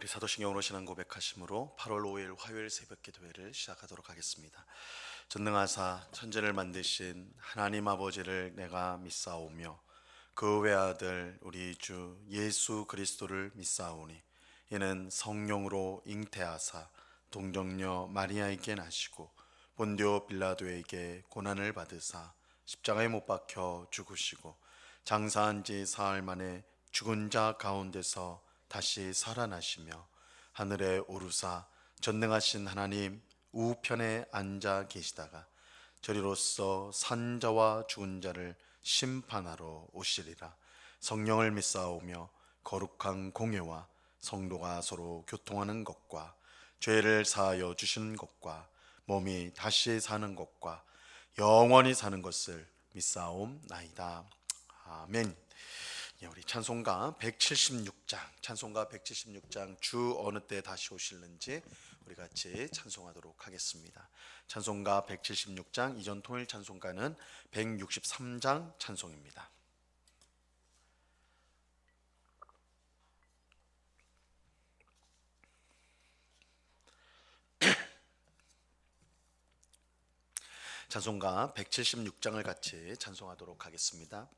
우리 사도신경으로 신앙 고백하심으로 8월 5일 화요일 새벽 기도회를 시작하도록 하겠습니다. 전능하사 천지를 만드신 하나님 아버지를 내가 믿사오며 그 외아들 우리 주 예수 그리스도를 믿사오니 이는 성령으로 잉태하사 동정녀 마리아에게 나시고 본디오 빌라도에게 고난을 받으사 십자가에 못 박혀 죽으시고 장사한 지 사흘 만에 죽은 자 가운데서 다시 살아나시며 하늘에 오르사 전능하신 하나님 우편에 앉아 계시다가 저리로서 산 자와 죽은 자를 심판하러 오시리라. 성령을 믿사오며 거룩한 공회와 성도가 서로 교통하는 것과 죄를 사하여 주시는 것과 몸이 다시 사는 것과 영원히 사는 것을 믿사옵나이다. 아멘. 우리 찬송가 176장 주 어느 때 다시 오실는지 우리 같이 찬송하도록 하겠습니다. 찬송가 176장 이전 통일 찬송가는 163장 찬송입니다. 찬송가 176장을 같이 찬송하도록 하겠습니다.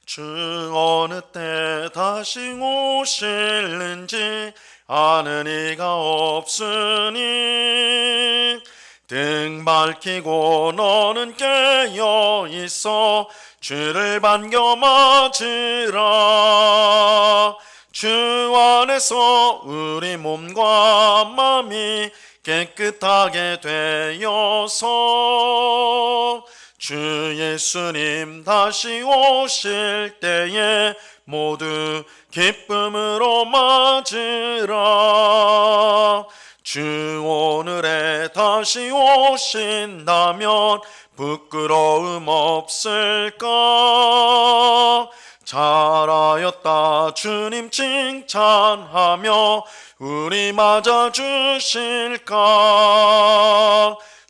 주 어느 때 다시 오실는지 아는 이가 없으니 등 밝히고 너는 깨어 있어 주를 반겨 맞으라. 주 안에서 우리 몸과 마음이 깨끗하게 되어서 주 예수님 다시 오실 때에 모두 기쁨으로 맞으라. 주 오늘에 다시 오신다면 부끄러움 없을까? 잘하였다 주님 칭찬하며 우리 맞아주실까?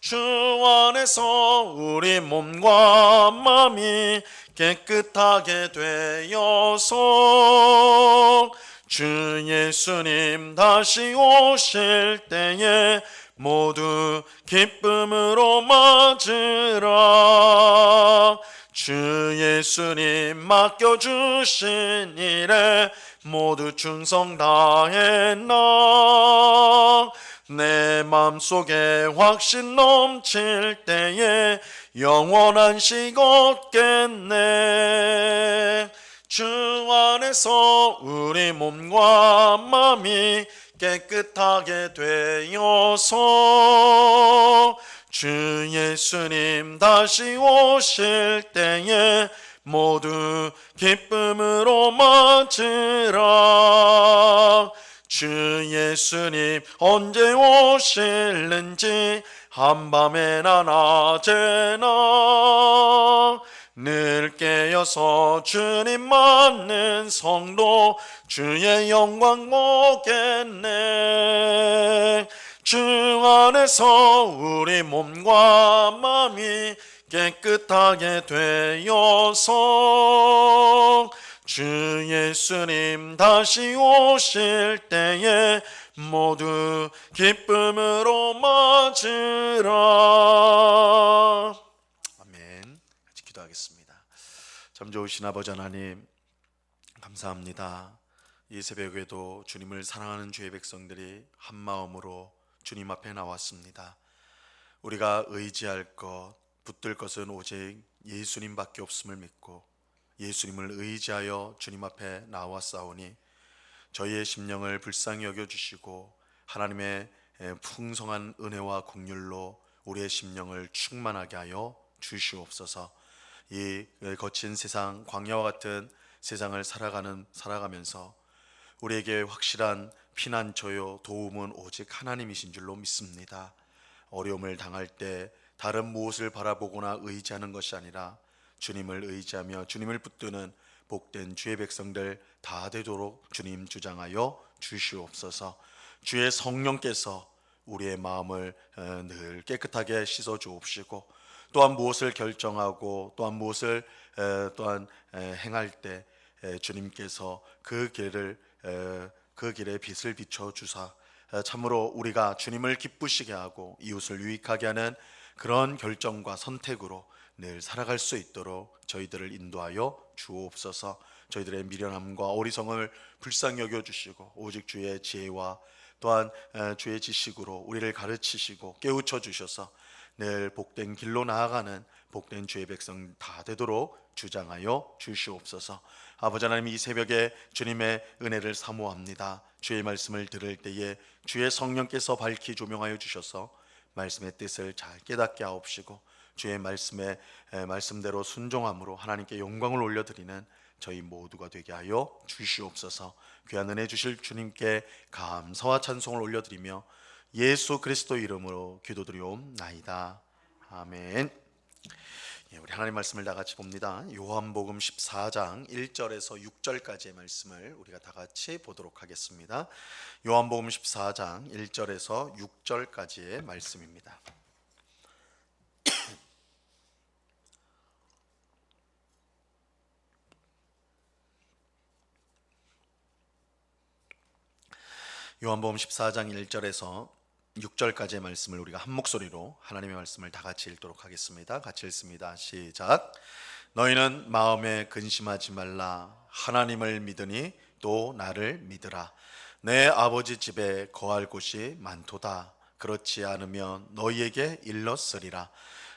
주 안에서 우리 몸과 마음이 깨끗하게 되어서 주 예수님 다시 오실 때에 모두 기쁨으로 맞으라. 주 예수님 맡겨주신 일에 모두 충성 다했나? 내 맘속에 확신 넘칠 때에 영원한 식 얻겠네. 주 안에서 우리 몸과 마음이 깨끗하게 되어서 주 예수님 다시 오실 때에 모두 기쁨으로 맞으라. 주 예수님 언제 오실는지 한밤에나 낮에나 늘 깨어서 주님 맞는 성도 주의 영광 보겠네. 주 안에서 우리 몸과 마음이 깨끗하게 되어서 주 예수님 다시 오실 때에 모두 기쁨으로 맞으라. 아멘. 같이 기도하겠습니다. 참 좋으신 아버지 하나님 감사합니다. 이 새벽에도 주님을 사랑하는 주의 백성들이 한 마음으로 주님 앞에 나왔습니다. 우리가 의지할 것, 붙들 것은 오직 예수님밖에 없음을 믿고 예수님을 의지하여 주님 앞에 나왔사오니 저희의 심령을 불쌍히 여겨주시고 하나님의 풍성한 은혜와 긍휼로 우리의 심령을 충만하게 하여 주시옵소서. 이 거친 세상, 광야와 같은 세상을 살아가면서 우리에게 확실한 피난처요 도움은 오직 하나님이신 줄로 믿습니다. 어려움을 당할 때 다른 무엇을 바라보거나 의지하는 것이 아니라 주님을 의지하며 주님을 붙드는 복된 주의 백성들 다 되도록 주님 주장하여 주시옵소서. 주의 성령께서 우리의 마음을 늘 깨끗하게 씻어 주옵시고 또한 무엇을 결정하고 또한 무엇을 행할 때 주님께서 그 길을 그 길에 빛을 비춰 주사 참으로 우리가 주님을 기쁘시게 하고 이웃을 유익하게 하는 그런 결정과 선택으로 늘 살아갈 수 있도록 저희들을 인도하여 주옵소서. 저희들의 미련함과 어리석음을 불쌍히 여겨주시고 오직 주의 지혜와 또한 주의 지식으로 우리를 가르치시고 깨우쳐 주셔서 늘 복된 길로 나아가는 복된 주의 백성 다 되도록 주장하여 주시옵소서. 아버지 하나님, 이 새벽에 주님의 은혜를 사모합니다. 주의 말씀을 들을 때에 주의 성령께서 밝히 조명하여 주셔서 말씀의 뜻을 잘 깨닫게 하옵시고 주의 말씀대로 순종함으로 하나님께 영광을 올려드리는 저희 모두가 되게 하여 주시옵소서. 귀한 은혜 주실 주님께 감사와 찬송을 올려드리며 예수 그리스도 이름으로 기도드리옵나이다. 아멘. 우리 하나님 말씀을 다 같이 봅니다. 요한복음 14장 1절에서 6절까지의 말씀을 우리가 다 같이 보도록 하겠습니다. 요한복음 14장 1절에서 6절까지의 말씀입니다. 요한복음 14장 1절에서 6절까지의 말씀을 우리가 한 목소리로 하나님의 말씀을 다 같이 읽도록 하겠습니다. 같이 읽습니다. 시작. 너희는 마음에 근심하지 말라. 하나님을 믿으니 또 나를 믿으라. 내 아버지 집에 거할 곳이 많도다. 그렇지 않으면 너희에게 일렀으리라.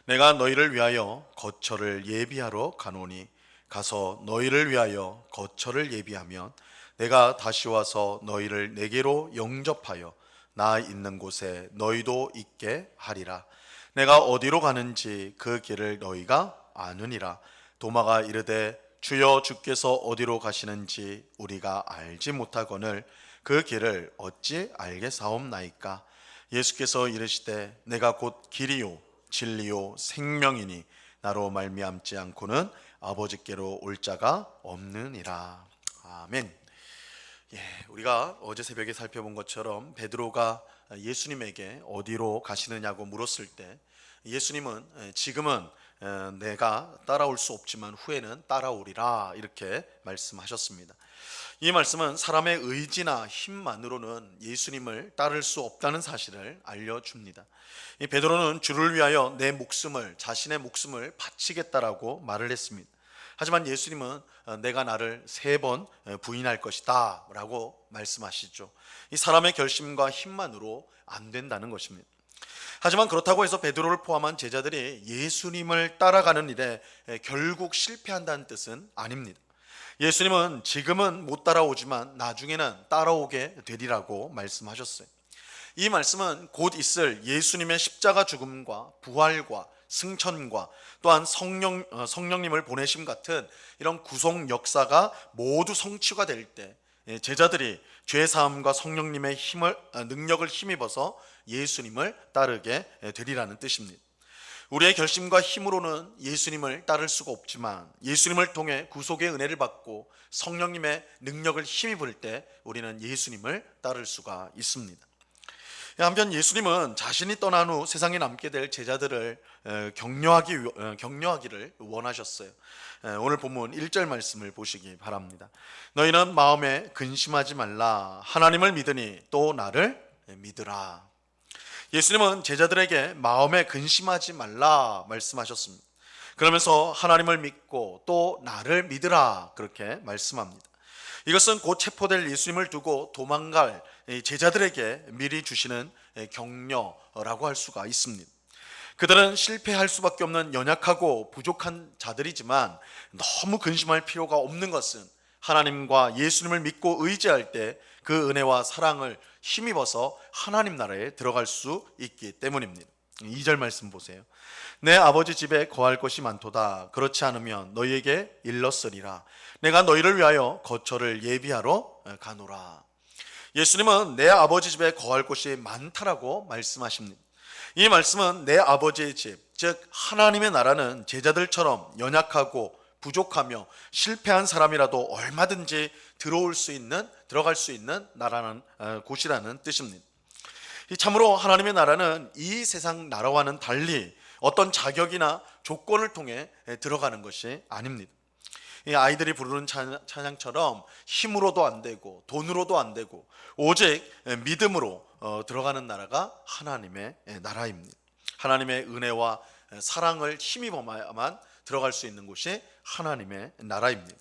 내가 너희를 위하여 거처를 예비하러 가노니 가서 너희를 위하여 거처를 예비하면 내가 다시 와서 너희를 내게로 영접하여 나 있는 곳에 너희도 있게 하리라. 내가 어디로 가는지 그 길을 너희가 아느니라. 도마가 이르되 주여 주께서 어디로 가시는지 우리가 알지 못하거늘 그 길을 어찌 알겠사옵나이까. 예수께서 이르시되 내가 곧 길이요 진리요 생명이니 나로 말미암지 않고는 아버지께로 올 자가 없느니라. 아멘. 우리가 어제 새벽에 살펴본 것처럼 베드로가 예수님에게 어디로 가시느냐고 물었을 때 예수님은 지금은 내가 따라올 수 없지만 후에는 따라오리라 이렇게 말씀하셨습니다. 이 말씀은 사람의 의지나 힘만으로는 예수님을 따를 수 없다는 사실을 알려줍니다. 이 베드로는 주를 위하여 자신의 목숨을 바치겠다라고 말을 했습니다. 하지만 예수님은 내가 나를 3번 부인할 것이다 라고 말씀하시죠. 이 사람의 결심과 힘만으로 안 된다는 것입니다. 하지만 그렇다고 해서 베드로를 포함한 제자들이 예수님을 따라가는 일에 결국 실패한다는 뜻은 아닙니다. 예수님은 지금은 못 따라오지만 나중에는 따라오게 되리라고 말씀하셨어요. 이 말씀은 곧 있을 예수님의 십자가 죽음과 부활과 승천과 또한 성령님을 보내심 같은 이런 구속 역사가 모두 성취가 될 때 제자들이 죄 사함과 성령님의 능력을 힘입어서 예수님을 따르게 되리라는 뜻입니다. 우리의 결심과 힘으로는 예수님을 따를 수가 없지만 예수님을 통해 구속의 은혜를 받고 성령님의 능력을 힘입을 때 우리는 예수님을 따를 수가 있습니다. 한편 예수님은 자신이 떠난 후 세상에 남게 될 제자들을 격려하기를 원하셨어요. 오늘 본문 1절 말씀을 보시기 바랍니다. 너희는 마음에 근심하지 말라. 하나님을 믿으니 또 나를 믿으라. 예수님은 제자들에게 마음에 근심하지 말라 말씀하셨습니다. 그러면서 하나님을 믿고 또 나를 믿으라 그렇게 말씀합니다. 이것은 곧 체포될 예수님을 두고 도망갈 제자들에게 미리 주시는 격려라고 할 수가 있습니다. 그들은 실패할 수밖에 없는 연약하고 부족한 자들이지만 너무 근심할 필요가 없는 것은 하나님과 예수님을 믿고 의지할 때 그 은혜와 사랑을 힘입어서 하나님 나라에 들어갈 수 있기 때문입니다. 2절 말씀 보세요. 내 아버지 집에 거할 것이 많도다. 그렇지 않으면 너희에게 일렀으리라. 내가 너희를 위하여 거처를 예비하러 가노라. 예수님은 내 아버지 집에 거할 곳이 많다라고 말씀하십니다. 이 말씀은 내 아버지의 집, 즉 하나님의 나라는 제자들처럼 연약하고 부족하며 실패한 사람이라도 얼마든지 들어갈 수 있는 나라는 곳이라는 뜻입니다. 참으로 하나님의 나라는 이 세상 나라와는 달리 어떤 자격이나 조건을 통해 들어가는 것이 아닙니다. 이 아이들이 부르는 찬양처럼 힘으로도 안 되고 돈으로도 안 되고 오직 믿음으로 들어가는 나라가 하나님의 나라입니다. 하나님의 은혜와 사랑을 힘입어야만 들어갈 수 있는 곳이 하나님의 나라입니다.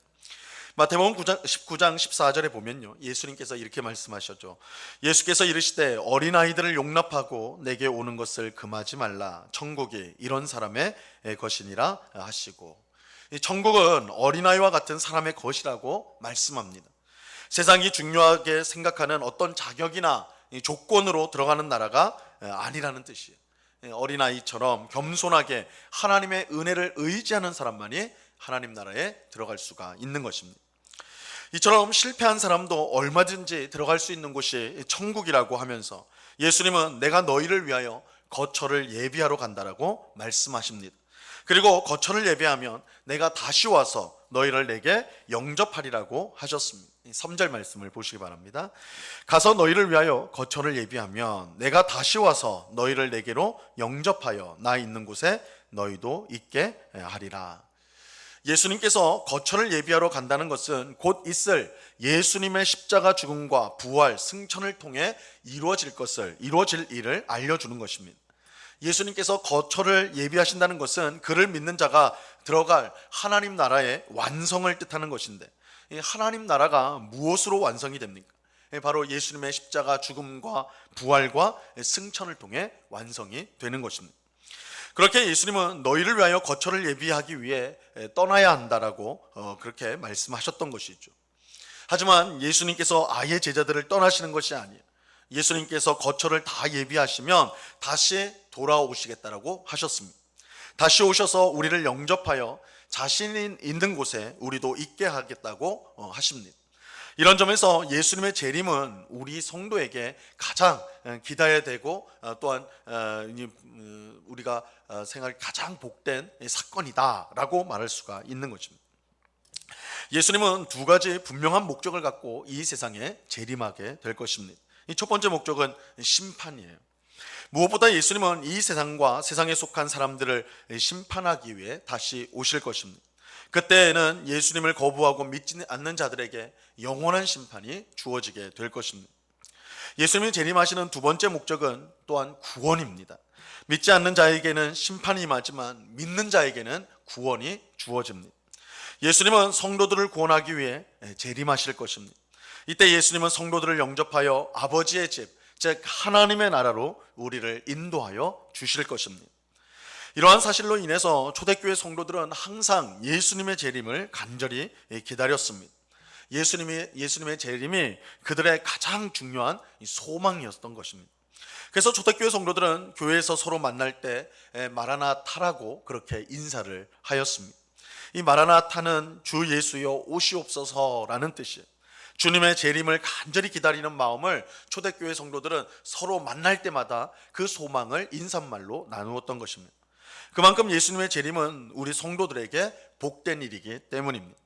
마태복음 19장 14절에 보면요, 예수님께서 이렇게 말씀하셨죠. 예수께서 이르시되 어린아이들을 용납하고 내게 오는 것을 금하지 말라. 천국이 이런 사람의 것이니라 하시고, 이 천국은 어린아이와 같은 사람의 것이라고 말씀합니다. 세상이 중요하게 생각하는 어떤 자격이나 조건으로 들어가는 나라가 아니라는 뜻이에요. 어린아이처럼 겸손하게 하나님의 은혜를 의지하는 사람만이 하나님 나라에 들어갈 수가 있는 것입니다. 이처럼 실패한 사람도 얼마든지 들어갈 수 있는 곳이 천국이라고 하면서 예수님은 내가 너희를 위하여 거처를 예비하러 간다라고 말씀하십니다. 그리고 거처를 예비하면 내가 다시 와서 너희를 내게 영접하리라고 하셨습니다. 3절 말씀을 보시기 바랍니다. 가서 너희를 위하여 거처를 예비하면 내가 다시 와서 너희를 내게로 영접하여 나 있는 곳에 너희도 있게 하리라. 예수님께서 거처를 예비하러 간다는 것은 곧 있을 예수님의 십자가 죽음과 부활, 승천을 통해 이루어질 일을 알려주는 것입니다. 예수님께서 거처를 예비하신다는 것은 그를 믿는 자가 들어갈 하나님 나라의 완성을 뜻하는 것인데, 하나님 나라가 무엇으로 완성이 됩니까? 바로 예수님의 십자가 죽음과 부활과 승천을 통해 완성이 되는 것입니다. 그렇게 예수님은 너희를 위하여 거처를 예비하기 위해 떠나야 한다라고 그렇게 말씀하셨던 것이죠. 하지만 예수님께서 아예 제자들을 떠나시는 것이 아니에요. 예수님께서 거처를 다 예비하시면 다시 돌아오시겠다라고 하셨습니다. 다시 오셔서 우리를 영접하여 자신이 있는 곳에 우리도 있게 하겠다고 하십니다. 이런 점에서 예수님의 재림은 우리 성도에게 가장 기다려야 되고 또한 우리가 생활 가장 복된 사건이다라고 말할 수가 있는 것입니다. 예수님은 두 가지 분명한 목적을 갖고 이 세상에 재림하게 될 것입니다. 이 첫 번째 목적은 심판이에요. 무엇보다 예수님은 이 세상과 세상에 속한 사람들을 심판하기 위해 다시 오실 것입니다. 그때는 예수님을 거부하고 믿지 않는 자들에게 영원한 심판이 주어지게 될 것입니다. 예수님이 재림하시는 두 번째 목적은 또한 구원입니다. 믿지 않는 자에게는 심판이 임하지만 믿는 자에게는 구원이 주어집니다. 예수님은 성도들을 구원하기 위해 재림하실 것입니다. 이때 예수님은 성도들을 영접하여 아버지의 집, 즉 하나님의 나라로 우리를 인도하여 주실 것입니다. 이러한 사실로 인해서 초대교회 성도들은 항상 예수님의 재림을 간절히 기다렸습니다. 예수님의 재림이 그들의 가장 중요한 소망이었던 것입니다. 그래서 초대교회 성도들은 교회에서 서로 만날 때 마라나타라고 그렇게 인사를 하였습니다. 이 마라나타는 주 예수여 오시옵소서라는 뜻이에요. 주님의 재림을 간절히 기다리는 마음을 초대교회 성도들은 서로 만날 때마다 그 소망을 인사말로 나누었던 것입니다. 그만큼 예수님의 재림은 우리 성도들에게 복된 일이기 때문입니다.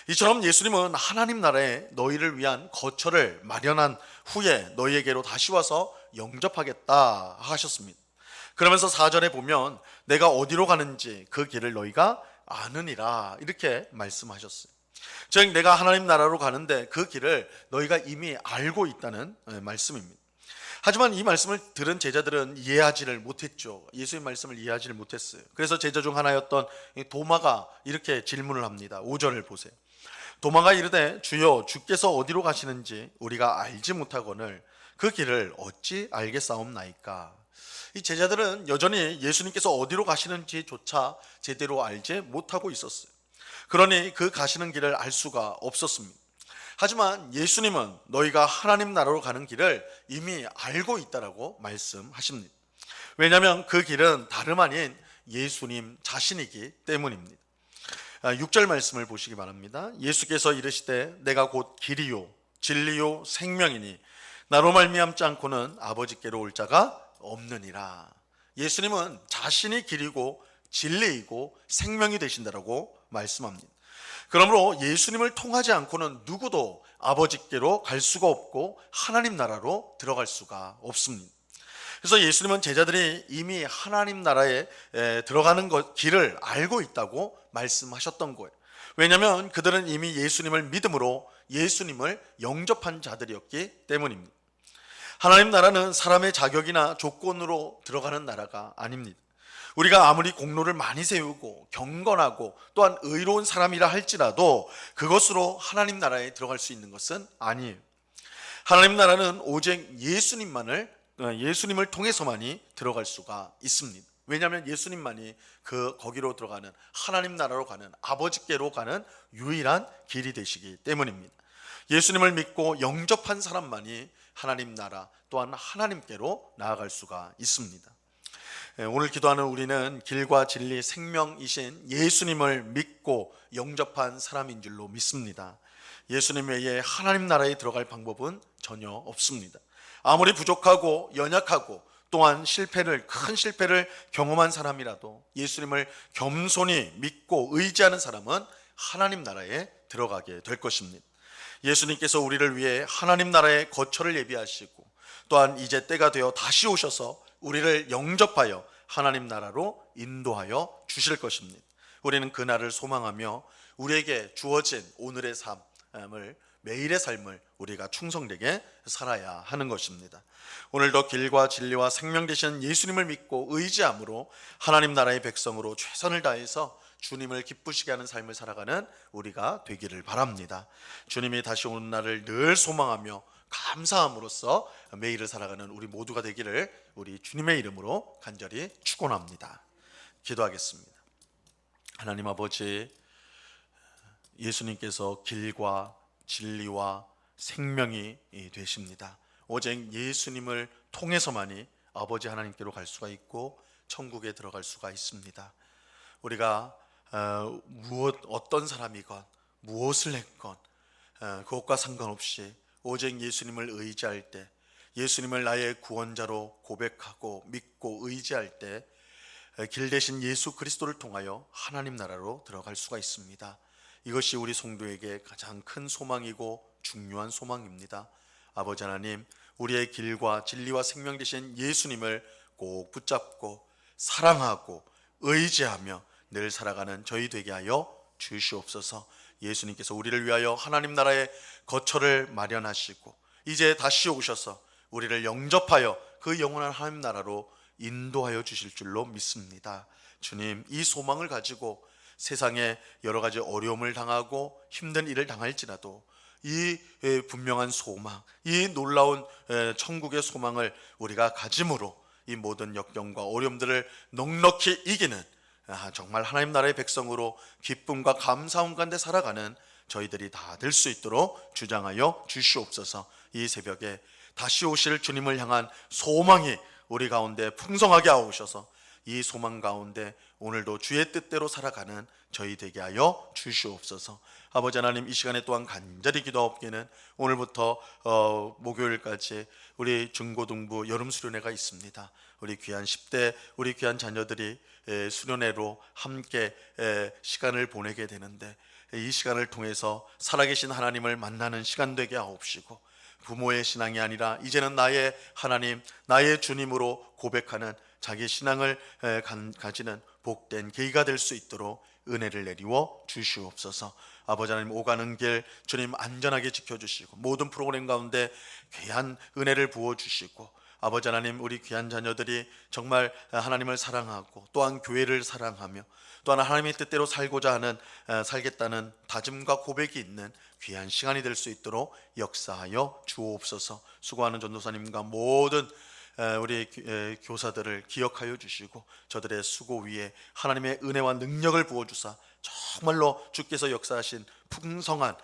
이처럼 예수님은 하나님 나라에 너희를 위한 거처를 마련한 후에 너희에게로 다시 와서 영접하겠다 하셨습니다. 그러면서 4절에 보면 내가 어디로 가는지 그 길을 너희가 아느니라 이렇게 말씀하셨어요. 즉 내가 하나님 나라로 가는데 그 길을 너희가 이미 알고 있다는 말씀입니다. 하지만 이 말씀을 들은 제자들은 이해하지를 못했죠. 예수의 말씀을 이해하지를 못했어요. 그래서 제자 중 하나였던 도마가 이렇게 질문을 합니다. 5절을 보세요. 도마가 이르되 주여 주께서 어디로 가시는지 우리가 알지 못하거늘 그 길을 어찌 알겠사옵나이까. 이 제자들은 여전히 예수님께서 어디로 가시는지조차 제대로 알지 못하고 있었어요. 그러니 그 가시는 길을 알 수가 없었습니다. 하지만 예수님은 너희가 하나님 나라로 가는 길을 이미 알고 있다라고 말씀하십니다. 왜냐하면 그 길은 다름 아닌 예수님 자신이기 때문입니다. 6절 말씀을 보시기 바랍니다. 예수께서 이르시되 내가 곧 길이요 진리요 생명이니 나로 말미암지 않고는 아버지께로 올 자가 없느니라. 예수님은 자신이 길이고 진리이고 생명이 되신다라고 말씀합니다. 그러므로 예수님을 통하지 않고는 누구도 아버지께로 갈 수가 없고 하나님 나라로 들어갈 수가 없습니다. 그래서 예수님은 제자들이 이미 하나님 나라에 들어가는 길을 알고 있다고 말씀하셨던 거예요. 왜냐하면 그들은 이미 예수님을 믿음으로 예수님을 영접한 자들이었기 때문입니다. 하나님 나라는 사람의 자격이나 조건으로 들어가는 나라가 아닙니다. 우리가 아무리 공로를 많이 세우고 경건하고 또한 의로운 사람이라 할지라도 그것으로 하나님 나라에 들어갈 수 있는 것은 아니에요. 하나님 나라는 오직 예수님을 통해서만이 들어갈 수가 있습니다. 왜냐하면 예수님만이 거기로 들어가는, 하나님 나라로 가는, 아버지께로 가는 유일한 길이 되시기 때문입니다. 예수님을 믿고 영접한 사람만이 하나님 나라 또한 하나님께로 나아갈 수가 있습니다. 오늘 기도하는 우리는 길과 진리 생명이신 예수님을 믿고 영접한 사람인 줄로 믿습니다. 예수님 외에 하나님 나라에 들어갈 방법은 전혀 없습니다. 아무리 부족하고 연약하고 또한 큰 실패를 경험한 사람이라도 예수님을 겸손히 믿고 의지하는 사람은 하나님 나라에 들어가게 될 것입니다. 예수님께서 우리를 위해 하나님 나라의 거처를 예비하시고 또한 이제 때가 되어 다시 오셔서 우리를 영접하여 하나님 나라로 인도하여 주실 것입니다. 우리는 그 날을 소망하며 우리에게 주어진 오늘의 삶을, 매일의 삶을 우리가 충성되게 살아야 하는 것입니다. 오늘도 길과 진리와 생명 되신 예수님을 믿고 의지함으로 하나님 나라의 백성으로 최선을 다해서 주님을 기쁘시게 하는 삶을 살아가는 우리가 되기를 바랍니다. 주님이 다시 오는 날을 늘 소망하며 감사함으로써 매일을 살아가는 우리 모두가 되기를 우리 주님의 이름으로 간절히 축원합니다. 기도하겠습니다. 하나님 아버지, 예수님께서 길과 진리와 생명이 되십니다. 오직 예수님을 통해서만이 아버지 하나님께로 갈 수가 있고 천국에 들어갈 수가 있습니다. 우리가 어떤 사람이건 무엇을 했건 그것과 상관없이 오직 예수님을 의지할 때, 예수님을 나의 구원자로 고백하고 믿고 의지할 때 길 대신 예수 그리스도를 통하여 하나님 나라로 들어갈 수가 있습니다. 이것이 우리 성도에게 가장 큰 소망이고 중요한 소망입니다. 아버지 하나님, 우리의 길과 진리와 생명 되신 예수님을 꼭 붙잡고 사랑하고 의지하며 늘 살아가는 저희 되게 하여 주시옵소서. 예수님께서 우리를 위하여 하나님 나라의 거처를 마련하시고 이제 다시 오셔서 우리를 영접하여 그 영원한 하나님 나라로 인도하여 주실 줄로 믿습니다. 주님, 이 소망을 가지고 세상에 여러 가지 어려움을 당하고 힘든 일을 당할지라도 이 분명한 소망, 이 놀라운 천국의 소망을 우리가 가짐으로 이 모든 역경과 어려움들을 넉넉히 이기는 정말 하나님 나라의 백성으로 기쁨과 감사함 가운데 살아가는 저희들이 다 될 수 있도록 주장하여 주시옵소서. 이 새벽에 다시 오실 주님을 향한 소망이 우리 가운데 풍성하게 하오셔서 이 소망 가운데 오늘도 주의 뜻대로 살아가는 저희 되게 하여 주시옵소서. 아버지 하나님, 이 시간에 또한 간절히 기도하옵기는 오늘부터 목요일까지 우리 중고등부 여름 수련회가 있습니다. 우리 귀한 10대 우리 귀한 자녀들이 수련회로 함께 시간을 보내게 되는데 이 시간을 통해서 살아계신 하나님을 만나는 시간 되게 하옵시고 부모의 신앙이 아니라 이제는 나의 하나님, 나의 주님으로 고백하는 자기 신앙을 가지는 복된 계기가 될 수 있도록 은혜를 내리워 주시옵소서. 아버지 하나님, 오가는 길 주님 안전하게 지켜주시고 모든 프로그램 가운데 귀한 은혜를 부어주시고 아버지 하나님, 우리 귀한 자녀들이 정말 하나님을 사랑하고 또한 교회를 사랑하며 또한 하나님의 뜻대로 살고자 하는 살겠다는 다짐과 고백이 있는 귀한 시간이 될 수 있도록 역사하여 주옵소서. 수고하는 전도사님과 모든 우리 교사들을 기억하여 주시고 저들의 수고 위에 하나님의 은혜와 능력을 부어주사 정말로 주께서 역사하신 풍성한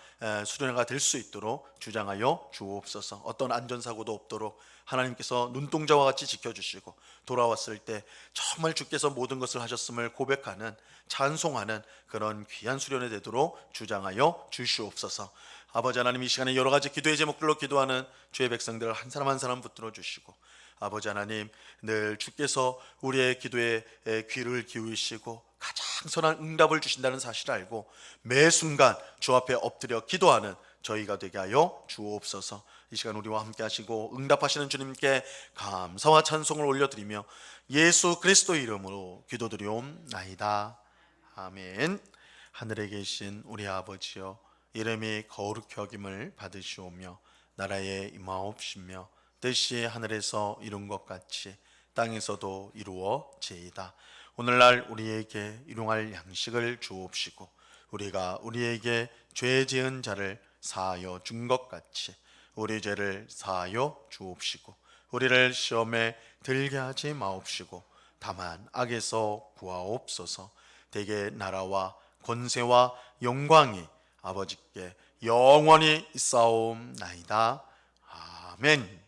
수련회가 될 수 있도록 주장하여 주옵소서. 어떤 안전사고도 없도록 하나님께서 눈동자와 같이 지켜주시고 돌아왔을 때 정말 주께서 모든 것을 하셨음을 고백하는 찬송하는 그런 귀한 수련회 되도록 주장하여 주시옵소서. 아버지 하나님, 이 시간에 여러 가지 기도의 제목들로 기도하는 주의 백성들을 한 사람 한 사람 붙들어 주시고 아버지 하나님, 늘 주께서 우리의 기도에 귀를 기울이시고 가장 선한 응답을 주신다는 사실을 알고 매 순간 주 앞에 엎드려 기도하는 저희가 되게 하여 주옵소서. 이 시간 우리와 함께 하시고 응답하시는 주님께 감사와 찬송을 올려드리며 예수 그리스도 이름으로 기도드리옵나이다. 아멘. 하늘에 계신 우리 아버지여, 이름이 거룩히 여김을 받으시오며 나라에 임하옵시며 뜻이 하늘에서 이룬 것 같이 땅에서도 이루어지이다. 오늘날 우리에게 일용할 양식을 주옵시고 우리가 우리에게 죄 지은 자를 사하여 준 것 같이 우리 죄를 사하여 주옵시고 우리를 시험에 들게 하지 마옵시고 다만 악에서 구하옵소서. 대개 나라와 권세와 영광이 아버지께 영원히 있사옵나이다. 아멘.